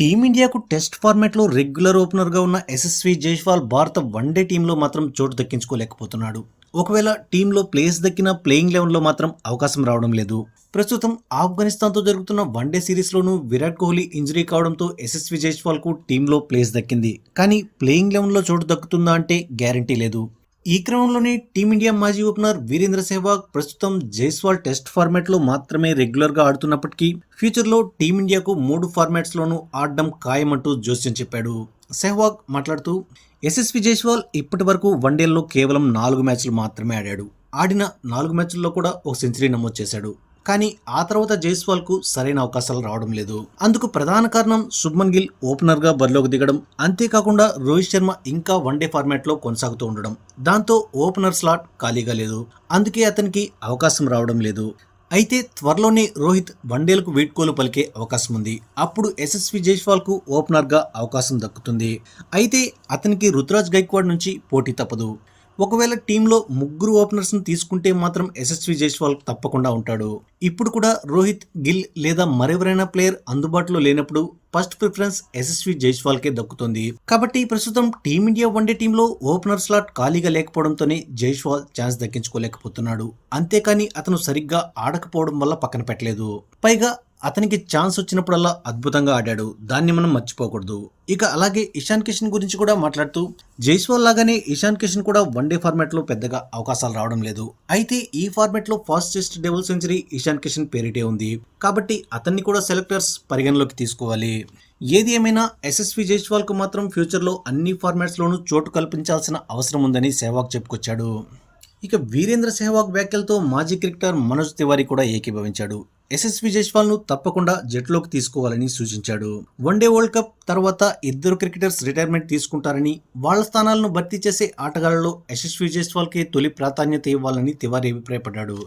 టీమిండియాకు టెస్ట్ ఫార్మాట్లో రెగ్యులర్ ఓపెనర్గా ఉన్న యశస్వి జైస్వాల్ భారత వన్డే టీంలో మాత్రం చోటు దక్కించుకోలేకపోతున్నాడు. ఒకవేళ టీంలో ప్లేస్ దక్కిన ప్లేయింగ్ లెవెన్లో మాత్రం అవకాశం రావడం లేదు. ప్రస్తుతం ఆఫ్ఘనిస్తాన్తో జరుగుతున్న వన్డే సిరీస్లోనూ విరాట్ కోహ్లీ ఇంజరీ కావడంతో యశస్వి జైస్వాల్కు టీంలో ప్లేస్ దక్కింది. కానీ ప్లేయింగ్ లెవెన్లో చోటు దక్కుతుందా అంటే గ్యారంటీ లేదు. ఈ క్రమంలోనే టీమిండియా మాజీ ఓపెనర్ వీరేంద్ర సెహ్వాగ్ ప్రస్తుతం జైస్వాల్ టెస్ట్ ఫార్మాట్లో మాత్రమే రెగ్యులర్గా ఆడుతున్నప్పటికీ ఫ్యూచర్లో టీమిండియాకు 3 ఫార్మాట్స్లోనూ ఆడడం ఖాయమంటూ జోస్యం చెప్పాడు. సెహ్వాగ్ మాట్లాడుతూ, యశస్వి జైస్వాల్ ఇప్పటి వరకు వన్డేల్లో కేవలం 4 మ్యాచ్లు మాత్రమే ఆడాడు. ఆడిన 4 మ్యాచ్ల్లో కూడా ఒక సెంచరీ నమోదు చేశాడు. కానీ ఆ తర్వాత జైస్వాల్కు సరైన అవకాశాలు రావడం లేదు. అందుకు ప్రధాన కారణం శుభ్మన్ గిల్ ఓపెనర్గా బరిలోకి దిగడం, అంతేకాకుండా రోహిత్ శర్మ ఇంకా వన్డే ఫార్మాట్లో కొనసాగుతూ ఉండడం. దాంతో ఓపెనర్ స్లాట్ ఖాళీగా లేదు. అందుకే అతనికి అవకాశం రావడం లేదు. అయితే త్వరలోనే రోహిత్ వన్డేలకు వీడ్కోలు పలికే అవకాశం ఉంది. అప్పుడు యశస్వి జైస్వాల్కు ఓపెనర్గా అవకాశం దక్కుతుంది. అయితే అతనికి రుతురాజ్ గైక్వాడ్ నుంచి పోటీ తప్పదు. ఒకవేళ టీంలో 3 ఓపెనర్స్ను తీసుకుంటే మాత్రం యశస్వి జైస్వాల్ తప్పకుండా ఉంటాడు. ఇప్పుడు కూడా రోహిత్, గిల్ లేదా మరెవరైనా ప్లేయర్ అందుబాటులో లేనప్పుడు ఫస్ట్ ప్రిఫరెన్స్ యశస్వి జైస్వాల్కే దక్కుతుంది. కాబట్టి ప్రస్తుతం టీమిండియా వన్డే టీంలో ఓపెనర్ స్లాట్ ఖాళీగా లేకపోవడంతోనే జైస్వాల్ ఛాన్స్ దక్కించుకోలేకపోతున్నాడు. అంతేకాని అతను సరిగ్గా ఆడకపోవడం వల్ల పక్కన పెట్టలేదు. పైగా అతనికి ఛాన్స్ వచ్చినప్పుడల్లా అద్భుతంగా ఆడాడు. దాన్ని మనం మర్చిపోకూడదు. ఇక అలాగే ఇషాన్ కిషన్ గురించి కూడా మాట్లాడుతూ, జైస్వాల్ లాగానే ఇషాన్ కిషన్ కూడా వన్డే ఫార్మాట్లో పెద్దగా అవకాశాలు రావడం లేదు. అయితే ఈ ఫార్మాట్లో fastest double century Ishan Kishan పేరిటే ఉంది. కాబట్టి అతన్ని కూడా సెలెక్టర్స్ పరిగణలోకి తీసుకోవాలి. ఏది ఏమైనా యశస్వి జైస్వాల్కు మాత్రం ఫ్యూచర్లో అన్ని ఫార్మాట్స్లోనూ చోటు కల్పించాల్సిన అవసరం ఉందని సెహ్వాగ్ చెప్పుకొచ్చాడు. ఇక వీరేంద్ర సెహ్వాగ్ వ్యాఖ్యలతో మాజీ క్రికెటర్ మనోజ్ తివారీ కూడా ఏకీభవించాడు. యశస్వి జైస్వాల్ను తప్పకుండా జట్టులోకి తీసుకోవాలని సూచించాడు. వన్డే వరల్డ్ కప్ తర్వాత 2 క్రికెటర్స్ రిటైర్మెంట్ తీసుకుంటారని, వాళ్ల స్థానాలను భర్తీ చేసే ఆటగాళ్లలో యశస్వి జైస్వాల్కే తొలి ప్రాధాన్యత ఇవ్వాలని తివారీ అభిప్రాయపడ్డాడు.